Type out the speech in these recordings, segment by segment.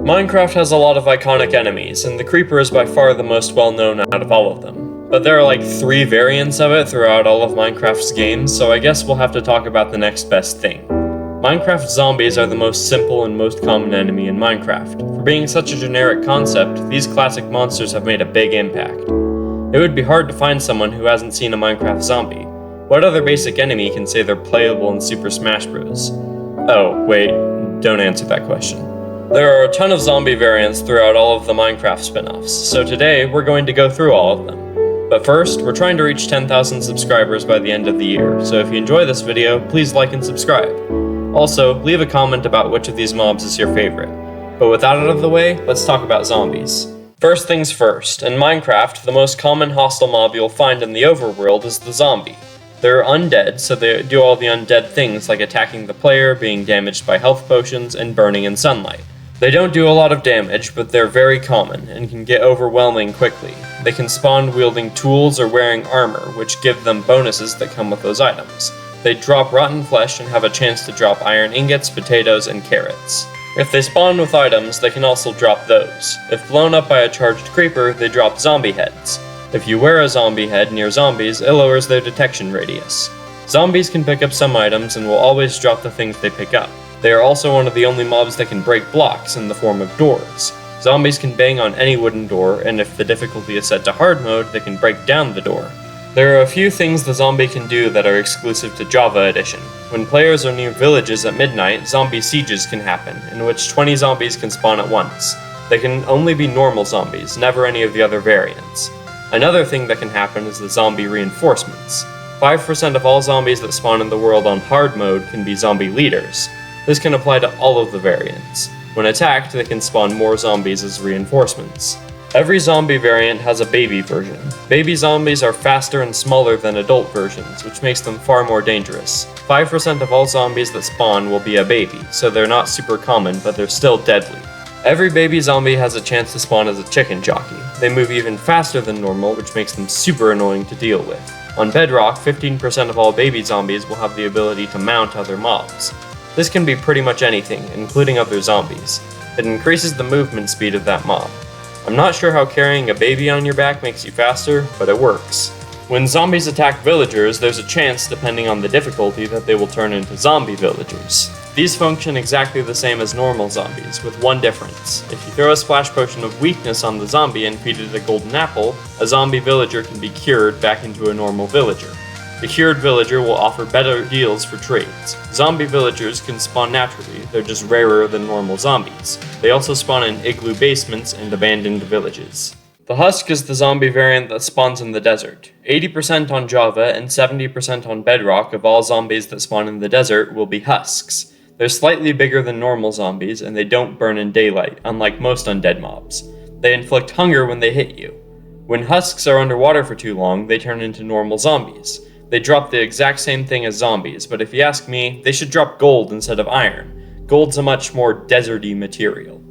Minecraft has a lot of iconic enemies, and the Creeper is by far the most well-known out of all of them. But there are like 3 variants of it throughout all of Minecraft's games, so I guess we'll have to talk about the next best thing. Minecraft zombies are the most simple and most common enemy in Minecraft. For being such a generic concept, these classic monsters have made a big impact. It would be hard to find someone who hasn't seen a Minecraft zombie. What other basic enemy can say they're playable in Super Smash Bros? Oh, wait, don't answer that question. There are a ton of zombie variants throughout all of the Minecraft spin-offs, so today we're going to go through all of them. But first, we're trying to reach 10,000 subscribers by the end of the year, so if you enjoy this video, please like and subscribe. Also, leave a comment about which of these mobs is your favorite. But with that out of the way, let's talk about zombies. First things first, in Minecraft, the most common hostile mob you'll find in the overworld is the zombie. They're undead, so they do all the undead things like attacking the player, being damaged by health potions, and burning in sunlight. They don't do a lot of damage, but they're very common, and can get overwhelming quickly. They can spawn wielding tools or wearing armor, which give them bonuses that come with those items. They drop rotten flesh and have a chance to drop iron ingots, potatoes, and carrots. If they spawn with items, they can also drop those. If blown up by a charged creeper, they drop zombie heads. If you wear a zombie head near zombies, it lowers their detection radius. Zombies can pick up some items and will always drop the things they pick up. They are also one of the only mobs that can break blocks in the form of doors. Zombies can bang on any wooden door, and if the difficulty is set to hard mode, they can break down the door. There are a few things the zombie can do that are exclusive to Java Edition. When players are near villages at midnight, zombie sieges can happen, in which 20 zombies can spawn at once. They can only be normal zombies, never any of the other variants. Another thing that can happen is the zombie reinforcements. 5% of all zombies that spawn in the world on hard mode can be zombie leaders. This can apply to all of the variants. When attacked, they can spawn more zombies as reinforcements. Every zombie variant has a baby version. Baby zombies are faster and smaller than adult versions, which makes them far more dangerous. 5% of all zombies that spawn will be a baby, so they're not super common, but they're still deadly. Every baby zombie has a chance to spawn as a chicken jockey. They move even faster than normal, which makes them super annoying to deal with. On Bedrock, 15% of all baby zombies will have the ability to mount other mobs. This can be pretty much anything, including other zombies. It increases the movement speed of that mob. I'm not sure how carrying a baby on your back makes you faster, but it works. When zombies attack villagers, there's a chance, depending on the difficulty, that they will turn into zombie villagers. These function exactly the same as normal zombies, with one difference. If you throw a splash potion of weakness on the zombie and feed it a golden apple, a zombie villager can be cured back into a normal villager. The cured villager will offer better deals for trades. Zombie villagers can spawn naturally, they're just rarer than normal zombies. They also spawn in igloo basements and abandoned villages. The Husk is the zombie variant that spawns in the desert. 80% on Java and 70% on Bedrock of all zombies that spawn in the desert will be Husks. They're slightly bigger than normal zombies, and they don't burn in daylight, unlike most undead mobs. They inflict hunger when they hit you. When Husks are underwater for too long, they turn into normal zombies. They drop the exact same thing as zombies, but if you ask me, they should drop gold instead of iron. Gold's a much more deserty material.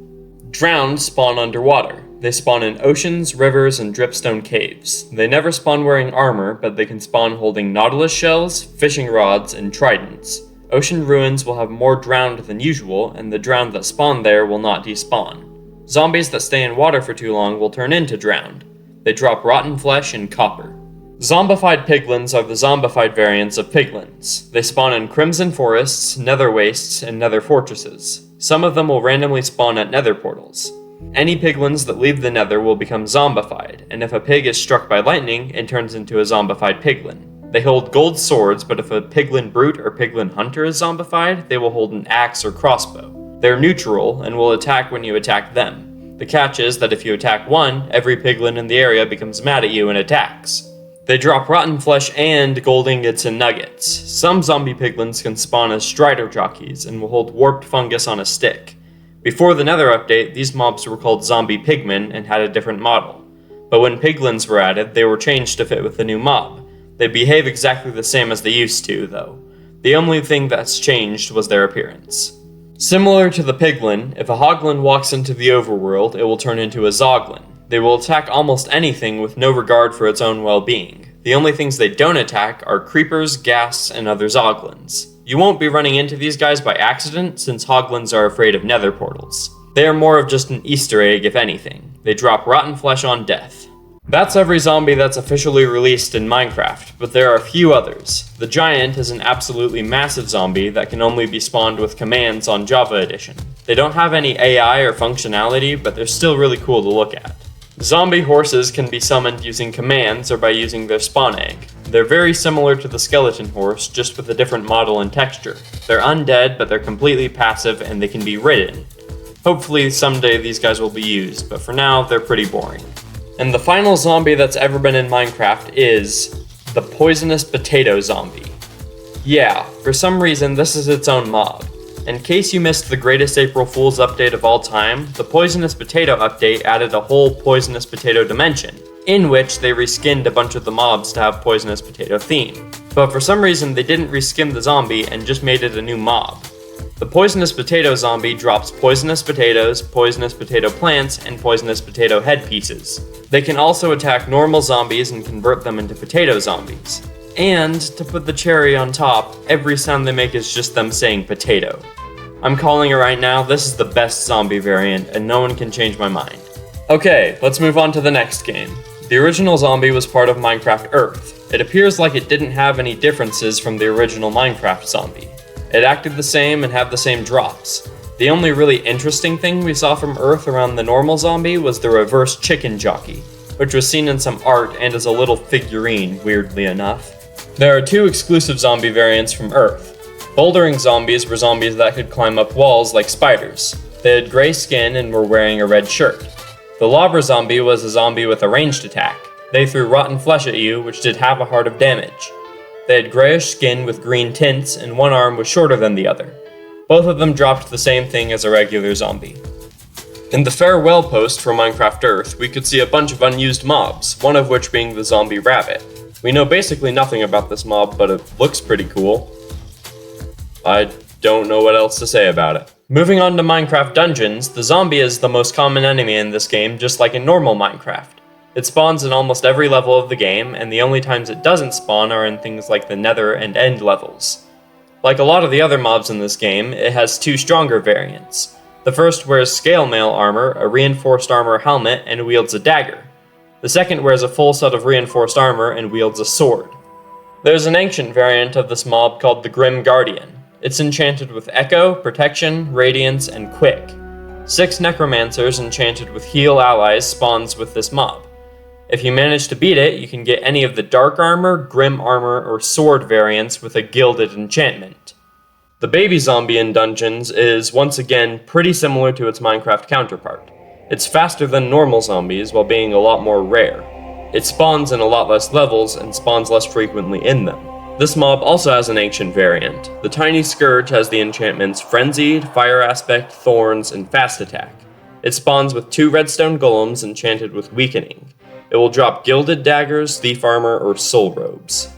Drowned spawn underwater. They spawn in oceans, rivers, and dripstone caves. They never spawn wearing armor, but they can spawn holding nautilus shells, fishing rods, and tridents. Ocean ruins will have more drowned than usual, and the drowned that spawn there will not despawn. Zombies that stay in water for too long will turn into drowned. They drop rotten flesh and copper. Zombified piglins are the zombified variants of piglins. They spawn in crimson forests, nether wastes, and nether fortresses. Some of them will randomly spawn at nether portals. Any piglins that leave the nether will become zombified, and if a pig is struck by lightning, it turns into a zombified piglin. They hold gold swords, but if a piglin brute or piglin hunter is zombified, they will hold an axe or crossbow. They're neutral, and will attack when you attack them. The catch is that if you attack one, every piglin in the area becomes mad at you and attacks. They drop rotten flesh and gold ingots and nuggets. Some zombie piglins can spawn as strider jockeys and will hold warped fungus on a stick. Before the Nether update, these mobs were called zombie pigmen and had a different model. But when piglins were added, they were changed to fit with the new mob. They behave exactly the same as they used to, though. The only thing that's changed was their appearance. Similar to the piglin, if a hoglin walks into the overworld, it will turn into a zoglin. They will attack almost anything with no regard for its own well-being. The only things they don't attack are creepers, ghasts, and other zoglins. You won't be running into these guys by accident, since hoglins are afraid of nether portals. They are more of just an Easter egg if anything. They drop rotten flesh on death. That's every zombie that's officially released in Minecraft, but there are a few others. The Giant is an absolutely massive zombie that can only be spawned with commands on Java Edition. They don't have any AI or functionality, but they're still really cool to look at. Zombie horses can be summoned using commands or by using their spawn egg. They're very similar to the skeleton horse, just with a different model and texture. They're undead, but they're completely passive and they can be ridden. Hopefully someday these guys will be used, but for now, they're pretty boring. And the final zombie that's ever been in Minecraft is the Poisonous Potato Zombie. Yeah, for some reason this is its own mob. In case you missed the greatest April Fool's update of all time, the Poisonous Potato update added a whole Poisonous Potato dimension, in which they reskinned a bunch of the mobs to have Poisonous Potato theme. But for some reason they didn't reskin the zombie and just made it a new mob. The Poisonous Potato Zombie drops poisonous potatoes, poisonous potato plants, and poisonous potato head pieces. They can also attack normal zombies and convert them into potato zombies. And, to put the cherry on top, every sound they make is just them saying potato. I'm calling it right now, this is the best zombie variant, and no one can change my mind. Okay, let's move on to the next game. The original zombie was part of Minecraft Earth. It appears like it didn't have any differences from the original Minecraft zombie. It acted the same and had the same drops. The only really interesting thing we saw from Earth around the normal zombie was the reverse chicken jockey, which was seen in some art and as a little figurine, weirdly enough. There are two exclusive zombie variants from Earth. Bouldering zombies were zombies that could climb up walls like spiders. They had gray skin and were wearing a red shirt. The lava zombie was a zombie with a ranged attack. They threw rotten flesh at you, which did half a heart of damage. They had grayish skin with green tints, and one arm was shorter than the other. Both of them dropped the same thing as a regular zombie. In the farewell post for Minecraft Earth, we could see a bunch of unused mobs, one of which being the zombie rabbit. We know basically nothing about this mob, but it looks pretty cool. I don't know what else to say about it. Moving on to Minecraft Dungeons, the zombie is the most common enemy in this game, just like in normal Minecraft. It spawns in almost every level of the game, and the only times it doesn't spawn are in things like the Nether and End levels. Like a lot of the other mobs in this game, it has two stronger variants. The first wears scale mail armor, a reinforced armor helmet, and wields a dagger. The second wears a full set of reinforced armor and wields a sword. There's an ancient variant of this mob called the Grim Guardian. It's enchanted with Echo, Protection, Radiance, and Quick. 6 Necromancers enchanted with Heal allies spawns with this mob. If you manage to beat it, you can get any of the Dark Armor, Grim Armor, or Sword variants with a gilded enchantment. The baby zombie in Dungeons is, once again, pretty similar to its Minecraft counterpart. It's faster than normal zombies while being a lot more rare. It spawns in a lot less levels and spawns less frequently in them. This mob also has an ancient variant. The Tiny Scourge has the enchantments Frenzied, Fire Aspect, Thorns, and Fast Attack. It spawns with 2 redstone golems enchanted with Weakening. It will drop gilded daggers, thief armor, or soul robes.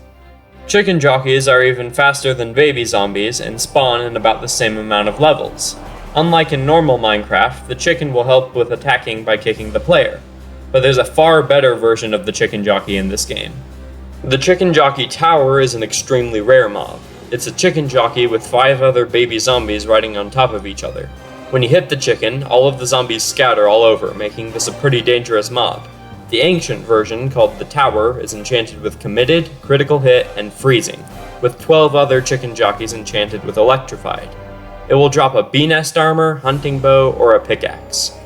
Chicken jockeys are even faster than baby zombies and spawn in about the same amount of levels. Unlike in normal Minecraft, the chicken will help with attacking by kicking the player, but there's a far better version of the chicken jockey in this game. The chicken jockey tower is an extremely rare mob. It's a chicken jockey with 5 other baby zombies riding on top of each other. When you hit the chicken, all of the zombies scatter all over, making this a pretty dangerous mob. The ancient version, called the Tower, is enchanted with Committed, Critical Hit, and Freezing, with 12 other chicken jockeys enchanted with Electrified. It will drop a bee nest armor, hunting bow, or a pickaxe.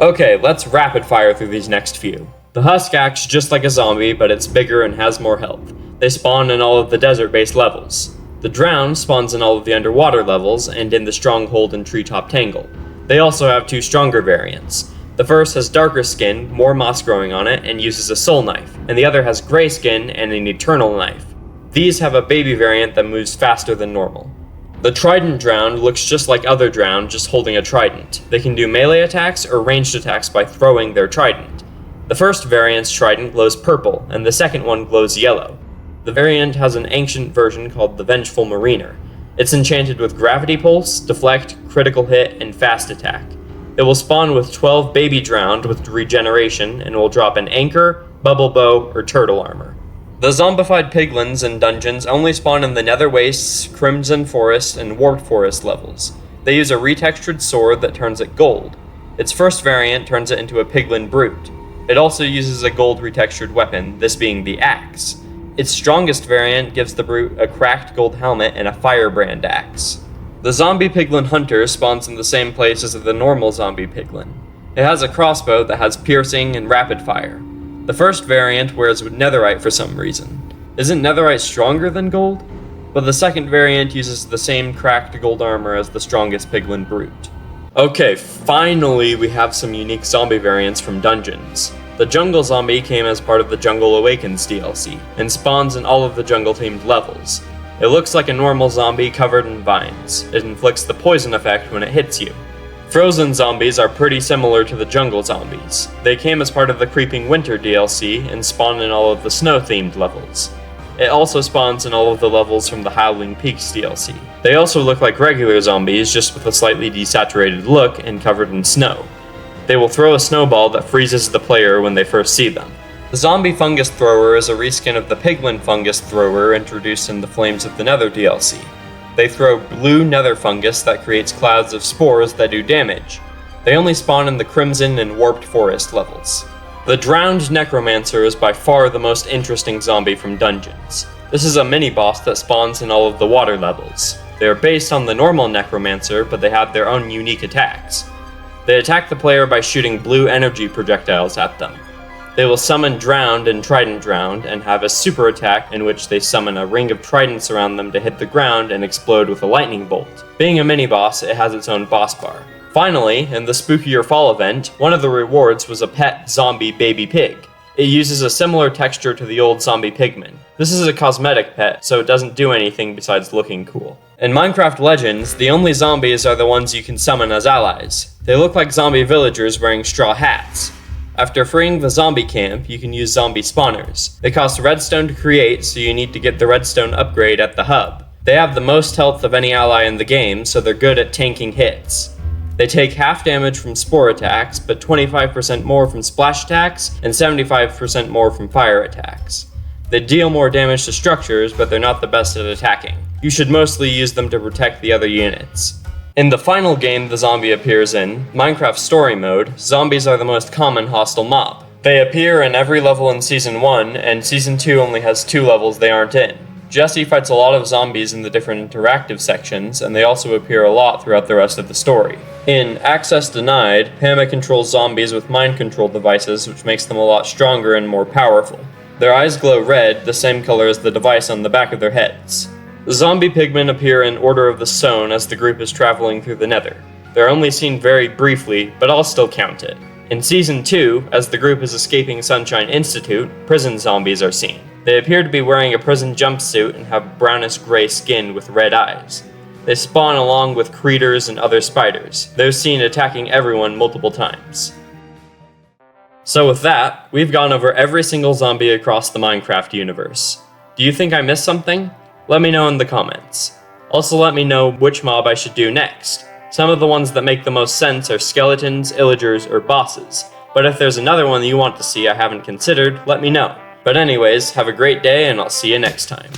Okay, let's rapid fire through these next few. The Husk acts just like a zombie, but it's bigger and has more health. They spawn in all of the desert-based levels. The Drown spawns in all of the underwater levels and in the Stronghold and Treetop Tangle. They also have 2 stronger variants. The first has darker skin, more moss growing on it, and uses a soul knife, and the other has gray skin and an eternal knife. These have a baby variant that moves faster than normal. The Trident Drowned looks just like other Drowned, just holding a trident. They can do melee attacks or ranged attacks by throwing their trident. The first variant's trident glows purple, and the second one glows yellow. The variant has an ancient version called the Vengeful Mariner. It's enchanted with Gravity Pulse, Deflect, Critical Hit, and Fast Attack. It will spawn with 12 baby Drowned with regeneration and will drop an Anchor, Bubble Bow, or Turtle Armor. The zombified piglins in Dungeons only spawn in the Nether Wastes, Crimson Forest, and Warped Forest levels. They use a retextured sword that turns at gold. Its first variant turns it into a piglin brute. It also uses a gold retextured weapon, this being the axe. Its strongest variant gives the brute a cracked gold helmet and a firebrand axe. The zombie piglin hunter spawns in the same place as the normal zombie piglin. It has a crossbow that has piercing and rapid fire. The first variant wears netherite for some reason. Isn't netherite stronger than gold? But the second variant uses the same cracked gold armor as the strongest piglin brute. Okay, finally we have some unique zombie variants from dungeons. The jungle zombie came as part of the Jungle Awakens DLC, and spawns in all of the jungle-themed levels. It looks like a normal zombie covered in vines. It inflicts the poison effect when it hits you. Frozen zombies are pretty similar to the jungle zombies. They came as part of the Creeping Winter DLC, and spawn in all of the snow-themed levels. It also spawns in all of the levels from the Howling Peaks DLC. They also look like regular zombies, just with a slightly desaturated look and covered in snow. They will throw a snowball that freezes the player when they first see them. The Zombie Fungus Thrower is a reskin of the Piglin Fungus Thrower introduced in the Flames of the Nether DLC. They throw blue nether fungus that creates clouds of spores that do damage. They only spawn in the Crimson and Warped Forest levels. The Drowned Necromancer is by far the most interesting zombie from dungeons. This is a mini-boss that spawns in all of the water levels. They are based on the normal Necromancer, but they have their own unique attacks. They attack the player by shooting blue energy projectiles at them. They will summon Drowned and Trident Drowned, and have a super attack in which they summon a ring of tridents around them to hit the ground and explode with a lightning bolt. Being a mini-boss, it has its own boss bar. Finally, in the Spookier Fall event, one of the rewards was a pet zombie baby pig. It uses a similar texture to the old zombie pigman. This is a cosmetic pet, so it doesn't do anything besides looking cool. In Minecraft Legends, the only zombies are the ones you can summon as allies. They look like zombie villagers wearing straw hats. After freeing the zombie camp, you can use zombie spawners. They cost redstone to create, so you need to get the redstone upgrade at the hub. They have the most health of any ally in the game, so they're good at tanking hits. They take half damage from spore attacks, but 25% more from splash attacks, and 75% more from fire attacks. They deal more damage to structures, but they're not the best at attacking. You should mostly use them to protect the other units. In the final game the zombie appears in, Minecraft Story Mode, zombies are the most common hostile mob. They appear in every level in Season 1, and Season 2 only has 2 levels they aren't in. Jesse fights a lot of zombies in the different interactive sections, and they also appear a lot throughout the rest of the story. In Access Denied, Pama controls zombies with mind control devices, which makes them a lot stronger and more powerful. Their eyes glow red, the same color as the device on the back of their heads. The zombie pigmen appear in Order of the Stone as the group is traveling through the Nether. They're only seen very briefly, but I'll still count it. In Season 2, as the group is escaping Sunshine Institute, prison zombies are seen. They appear to be wearing a prison jumpsuit and have brownish-gray skin with red eyes. They spawn along with creatures and other spiders. They're seen attacking everyone multiple times. So with that, we've gone over every single zombie across the Minecraft universe. Do you think I missed something? Let me know in the comments. Also let me know which mob I should do next. Some of the ones that make the most sense are skeletons, illagers, or bosses, but if there's another one you want to see I haven't considered, let me know. But anyways, have a great day and I'll see you next time.